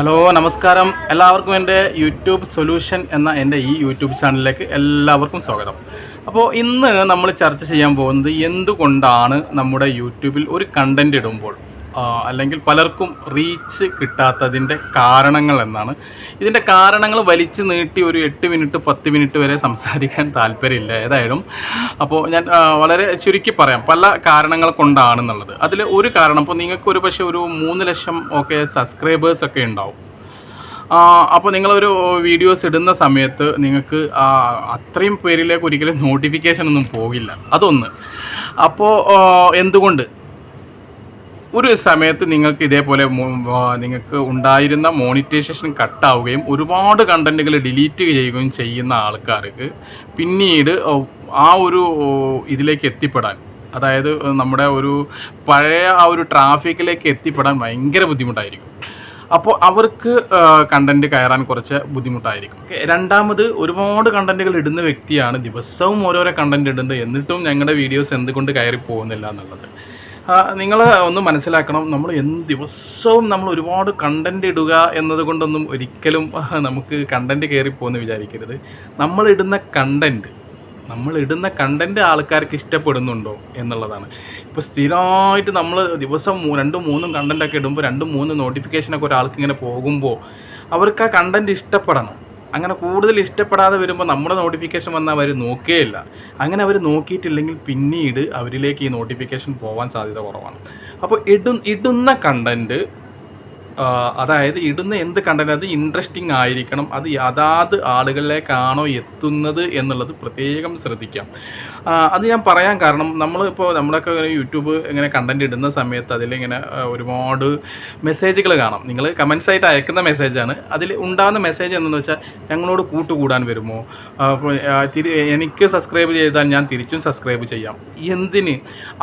Hello നമസ്കാരം. എല്ലാവർക്കും എൻ്റെ യൂട്യൂബ് സൊല്യൂഷൻ എന്ന എൻ്റെ ഈ യൂട്യൂബ് ചാനലിലേക്ക് എല്ലാവർക്കും സ്വാഗതം. അപ്പോൾ ഇന്ന് നമ്മൾ ചർച്ച ചെയ്യാൻ പോകുന്നത് എന്തുകൊണ്ടാണ് നമ്മുടെ യൂട്യൂബിൽ ഒരു കണ്ടൻറ് ഇടുമ്പോൾ അല്ലെങ്കിൽ പലർക്കും റീച്ച് കിട്ടാത്തതിൻ്റെ കാരണങ്ങൾ എന്നാണ്. ഇതിൻ്റെ കാരണങ്ങൾ വലിച്ചു നീട്ടി ഒരു 8 മിനിറ്റ് 10 മിനിറ്റ് വരെ സംസാരിക്കാൻ താല്പര്യമില്ല ഏതായാലും. അപ്പോൾ ഞാൻ വളരെ ചുരുക്കി പറയാം പല കാരണങ്ങൾ കൊണ്ടാണെന്നുള്ളത്. അതിൽ ഒരു കാരണം, ഇപ്പോൾ നിങ്ങൾക്ക് ഒരു പക്ഷേ ഒരു 3 ലക്ഷം ഒക്കെ സബ്സ്ക്രൈബേഴ്സൊക്കെ ഉണ്ടാവും. അപ്പോൾ നിങ്ങളൊരു വീഡിയോസ് ഇടുന്ന സമയത്ത് നിങ്ങൾക്ക് അത്രയും പേരിലേക്ക് ഒരിക്കലും നോട്ടിഫിക്കേഷൻ ഒന്നും പോകില്ല. അതൊന്ന്. അപ്പോൾ എന്തുകൊണ്ട് ഒരു സമയത്ത് നിങ്ങൾക്ക് ഇതേപോലെ നിങ്ങൾക്ക് ഉണ്ടായിരുന്ന മോണിറ്റൈസേഷൻ കട്ടാവുകയും ഒരുപാട് കണ്ടൻറ്റുകൾ ഡിലീറ്റ് ചെയ്യുകയും ചെയ്യുന്ന ആൾക്കാർക്ക് പിന്നീട് ആ ഒരു ഇതിലേക്ക് എത്തിപ്പെടാൻ, അതായത് നമ്മുടെ ഒരു പഴയ ആ ഒരു ട്രാഫിക്കിലേക്ക് എത്തിപ്പെടാൻ ഭയങ്കര ബുദ്ധിമുട്ടായിരിക്കും. അപ്പോൾ അവർക്ക് കണ്ടൻറ്റ് കയറാൻ കുറച്ച് ബുദ്ധിമുട്ടായിരിക്കും. രണ്ടാമത്, ഒരുപാട് കണ്ടൻറ്റുകൾ ഇടുന്ന വ്യക്തിയാണ്, ദിവസവും ഓരോരോ കണ്ടൻറ്റ് ഇടുന്നത്, എന്നിട്ടും ഞങ്ങളുടെ വീഡിയോസ് എന്തുകൊണ്ട് കയറി പോകുന്നില്ല എന്നുള്ളത് നിങ്ങൾ ഒന്ന് മനസ്സിലാക്കണം. നമ്മൾ ദിവസവും നമ്മൾ ഒരുപാട് കണ്ടൻറ്റ് ഇടുക എന്നതുകൊണ്ടൊന്നും ഒരിക്കലും നമുക്ക് കണ്ടൻറ്റ് കയറിപ്പോകുമെന്ന് വിചാരിക്കരുത്. നമ്മളിടുന്ന കണ്ടൻറ്റ് ആൾക്കാർക്ക് ഇഷ്ടപ്പെടുന്നുണ്ടോ എന്നുള്ളതാണ്. ഇപ്പോൾ സ്ഥിരമായിട്ട് നമ്മൾ ദിവസം 2-3 കണ്ടൻറ്റൊക്കെ ഇടുമ്പോൾ 2-3 നോട്ടിഫിക്കേഷനൊക്കെ ഒരാൾക്ക് ഇങ്ങനെ പോകുമ്പോൾ അവർക്ക് ആ കണ്ടൻറ്റ് ഇഷ്ടപ്പെടണം. അങ്ങനെ കൂടുതൽ ഇഷ്ടപ്പെടാതെ വരുമ്പോൾ നമ്മുടെ നോട്ടിഫിക്കേഷൻ വന്നാൽ അവർ നോക്കുകയില്ല. അങ്ങനെ അവർ നോക്കിയിട്ടില്ലെങ്കിൽ പിന്നീട് അവരിലേക്ക് ഈ നോട്ടിഫിക്കേഷൻ പോകാൻ സാധ്യത കുറവാണ്. അപ്പോൾ ഇടുന്ന കണ്ടൻറ്റ്, അതായത് ഇടുന്ന എന്ത് കണ്ടൻറ്റ് അത് ഇൻട്രസ്റ്റിംഗ് ആയിരിക്കണം. അത് അതാത് ആളുകളിലേക്കാണോ എത്തുന്നത് എന്നുള്ളത് പ്രത്യേകം ശ്രദ്ധിക്കാം. അത് ഞാൻ പറയാൻ കാരണം, നമ്മളിപ്പോൾ നമ്മളൊക്കെ യൂട്യൂബ് ഇങ്ങനെ കണ്ടൻറ്റ് ഇടുന്ന സമയത്ത് അതിലിങ്ങനെ ഒരുപാട് മെസ്സേജുകൾ കാണാം. നിങ്ങൾ കമൻസ് ആയിട്ട് അയക്കുന്ന മെസ്സേജാണ്. അതിൽ ഉണ്ടാകുന്ന മെസ്സേജ് എന്തെന്ന് വെച്ചാൽ, ഞങ്ങളോട് കൂട്ടുകൂടാൻ വരുമോ, എനിക്ക് സബ്സ്ക്രൈബ് ചെയ്താൽ ഞാൻ തിരിച്ചും സബ്സ്ക്രൈബ് ചെയ്യാം. എന്തിന്?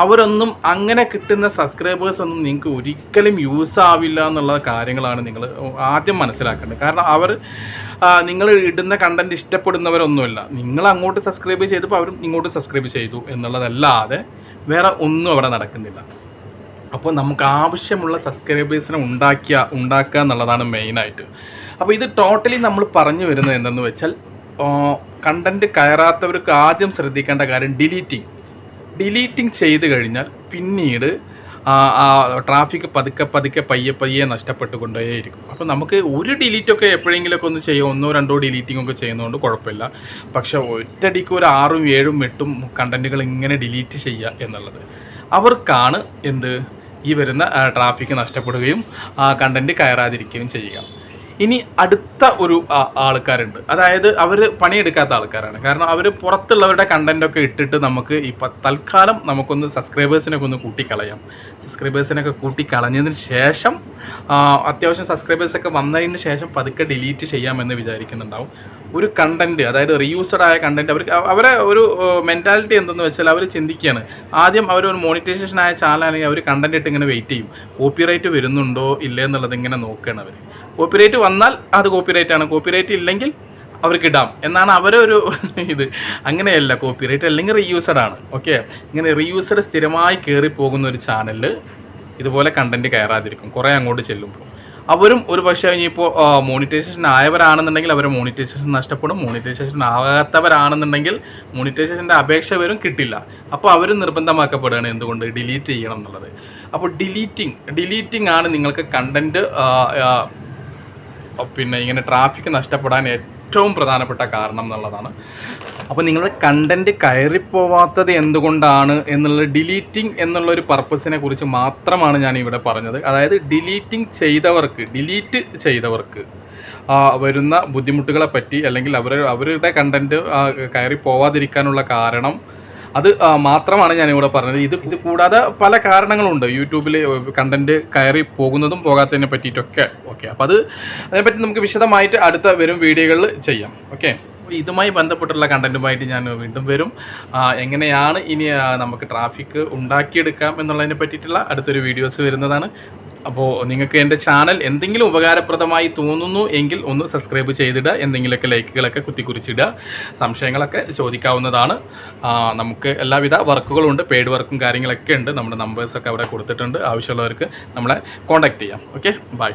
അവരൊന്നും അങ്ങനെ കിട്ടുന്ന സബ്സ്ക്രൈബേഴ്സൊന്നും നിങ്ങൾക്ക് ഒരിക്കലും യൂസ് ആവില്ല എന്നുള്ള കാര്യങ്ങളാണ് നിങ്ങൾ ആദ്യം മനസ്സിലാക്കേണ്ടത്. കാരണം നിങ്ങൾ ഇടുന്ന കണ്ടൻറ്റ് ഇഷ്ടപ്പെടുന്നവരൊന്നുമല്ല. നിങ്ങൾ അങ്ങോട്ട് സബ്സ്ക്രൈബ് ചെയ്തപ്പോൾ അവരും ഇങ്ങോട്ട് സബ്സ്ക്രൈബ് ചെയ്തു എന്നുള്ളതല്ലാതെ വേറെ ഒന്നും അവിടെ നടക്കുന്നില്ല. അപ്പോൾ നമുക്ക് ആവശ്യമുള്ള സബ്സ്ക്രൈബേഴ്സിനെ ഉണ്ടാക്കുക എന്നുള്ളതാണ് മെയിനായിട്ട്. അപ്പോൾ ഇത് ടോട്ടലി നമ്മൾ പറഞ്ഞു വരുന്നത് എന്തെന്ന് വെച്ചാൽ, കണ്ടൻറ്റ് കയറാത്തവർക്ക് ആദ്യം ശ്രദ്ധിക്കേണ്ട കാര്യം ഡിലീറ്റിംഗ് ചെയ്ത് കഴിഞ്ഞാൽ പിന്നീട് ട്രാഫിക് പതുക്കെ പയ്യെ നഷ്ടപ്പെട്ടുകൊണ്ടേയിരിക്കും. അപ്പോൾ നമുക്ക് ഒരു ഡിലീറ്റൊക്കെ എപ്പോഴെങ്കിലുമൊക്കെ ഒന്ന് ചെയ്യുക, 1-2 ഡിലീറ്റിംഗ് ഒക്കെ ചെയ്യുന്നതുകൊണ്ട് കുഴപ്പമില്ല. പക്ഷേ ഒറ്റയടിക്ക് ഒരു 6, 7, 8 കണ്ടൻറ്റുകൾ ഇങ്ങനെ ഡിലീറ്റ് ചെയ്യുക എന്നുള്ളത് അവർക്കാണ് ഈ വരുന്ന ട്രാഫിക് നഷ്ടപ്പെടുകയും കണ്ടൻറ്റ് കയറാതിരിക്കുകയും ചെയ്യുക. ഇനി അടുത്ത ഒരു ആൾക്കാരുണ്ട്, അതായത് അവർ പണിയെടുക്കാത്ത ആൾക്കാരാണ്. കാരണം അവർ പുറത്തുള്ളവരുടെ കണ്ടൻറ്റൊക്കെ ഇട്ടിട്ട് നമുക്ക് തൽക്കാലം നമുക്കൊന്ന് സബ്സ്ക്രൈബേഴ്സിനൊക്കെ ഒന്ന് കൂട്ടിക്കളയാം. സബ്സ്ക്രൈബേഴ്സിനൊക്കെ കൂട്ടിക്കളഞ്ഞതിന് ശേഷം അത്യാവശ്യം സബ്സ്ക്രൈബേഴ്സൊക്കെ വന്നതിന് ശേഷം പതുക്കെ ഡിലീറ്റ് ചെയ്യാമെന്ന് വിചാരിക്കുന്നുണ്ടാവും. ഒരു കണ്ടൻറ്റ്, അതായത് റീയൂസ്ഡ് ആയ കണ്ടൻറ്റ്, അവരെ ഒരു മെൻറ്റാലിറ്റി എന്തെന്ന് വെച്ചാൽ അവർ ചിന്തിക്കുകയാണ്, ആദ്യം അവരൊരു മോണിറ്റൈസേഷൻ ആയ ചാനലാണെങ്കിൽ അവർ കണ്ടൻറ്റ് ഇട്ട് ഇങ്ങനെ വെയിറ്റ് ചെയ്യും, കോപ്പിറൈറ്റ് വരുന്നുണ്ടോ ഇല്ലേ എന്നുള്ളത് ഇങ്ങനെ നോക്കുകയാണ് അവർ. കോപ്പിറൈറ്റ് വന്നാൽ അത് കോപ്പിറൈറ്റാണ്, കോപ്പിറൈറ്റ് ഇല്ലെങ്കിൽ അവർക്ക് ഇടാം എന്നാണ് അവരൊരു ഇത്. അങ്ങനെയല്ല, കോപ്പിറൈറ്റ് അല്ലെങ്കിൽ റീയൂസ്ഡ് ആണ്. ഓക്കെ, ഇങ്ങനെ റീയൂസ്ഡ് സ്ഥിരമായി കയറി പോകുന്ന ഒരു ചാനലിൽ ഇതുപോലെ കണ്ടൻറ്റ് കയറാതിരിക്കും കുറേ അങ്ങോട്ട് ചെല്ലുമ്പോൾ. അവരും ഒരു പക്ഷേ ഇനിയിപ്പോൾ മോണിറ്റൈസേഷൻ ആയവരാണെന്നുണ്ടെങ്കിൽ അവരെ മോണിറ്റൈസേഷൻ നഷ്ടപ്പെടും. മോണിറ്റൈസേഷൻ ആകാത്തവരാണെന്നുണ്ടെങ്കിൽ മോണിറ്റൈസേഷൻ്റെ അപേക്ഷ വരും, കിട്ടില്ല. അപ്പോൾ അവർ നിർബന്ധമാക്കപ്പെടുകയാണ് എന്തുകൊണ്ട് ഡിലീറ്റ് ചെയ്യണം എന്നുള്ളത്. അപ്പോൾ ഡിലീറ്റിംഗ് ആണ് നിങ്ങൾക്ക് കണ്ടൻറ്റ് പിന്നെ ഇങ്ങനെ ട്രാഫിക് നഷ്ടപ്പെടാൻ ഏറ്റവും പ്രധാനപ്പെട്ട കാരണം എന്നുള്ളതാണ്. അപ്പോൾ നിങ്ങളുടെ കണ്ടൻറ്റ് കയറിപ്പോവാത്തത് എന്തുകൊണ്ടാണ് എന്നുള്ളത് ഡിലീറ്റിംഗ് എന്നുള്ളൊരു പർപ്പസിനെ കുറിച്ച് മാത്രമാണ് ഞാൻ ഇവിടെ പറഞ്ഞത്. അതായത് ഡിലീറ്റ് ചെയ്തവർക്ക് വരുന്ന ബുദ്ധിമുട്ടുകളെ പറ്റി, അല്ലെങ്കിൽ അവരുടെ കണ്ടൻറ്റ് കയറിപ്പോവാതിരിക്കാനുള്ള കാരണം അത് മാത്രമാണ് ഞാനിവിടെ പറഞ്ഞത്. ഇത് കൂടാതെ പല കാരണങ്ങളുണ്ട് യൂട്യൂബിൽ കണ്ടൻറ്റ് കയറി പോകുന്നതും പോകാത്തതിനെ പറ്റിയിട്ടൊക്കെ. ഓക്കെ, അപ്പോൾ അതിനെപ്പറ്റി നമുക്ക് വിശദമായിട്ട് അടുത്ത വരും വീഡിയോകളിൽ ചെയ്യാം. ഓക്കെ, ഇതുമായി ബന്ധപ്പെട്ടുള്ള കണ്ടൻറ്റുമായിട്ട് ഞാൻ വീണ്ടും വരും. എങ്ങനെയാണ് ഇനി നമുക്ക് ട്രാഫിക് ഉണ്ടാക്കിയെടുക്കാം എന്നുള്ളതിനെ പറ്റിയിട്ടുള്ള അടുത്തൊരു വീഡിയോസ് വരുന്നതാണ്. അപ്പോൾ നിങ്ങൾക്ക് എൻ്റെ ചാനൽ എന്തെങ്കിലും ഉപകാരപ്രദമായി തോന്നുന്നു എങ്കിൽ ഒന്ന് സബ്സ്ക്രൈബ് ചെയ്തിടുക, എന്തെങ്കിലുമൊക്കെ ലൈക്കുകളൊക്കെ കുത്തിക്കുറിച്ചിടുക, സംശയങ്ങളൊക്കെ ചോദിക്കാവുന്നതാണ്. നമുക്ക് എല്ലാവിധ വർക്കുകളുണ്ട്, പെയ്ഡ് വർക്കും കാര്യങ്ങളൊക്കെ ഉണ്ട്. നമ്മുടെ നമ്പേഴ്സൊക്കെ അവിടെ കൊടുത്തിട്ടുണ്ട്, ആവശ്യമുള്ളവർക്ക് നമ്മളെ കോൺടാക്റ്റ് ചെയ്യാം. Okay, by.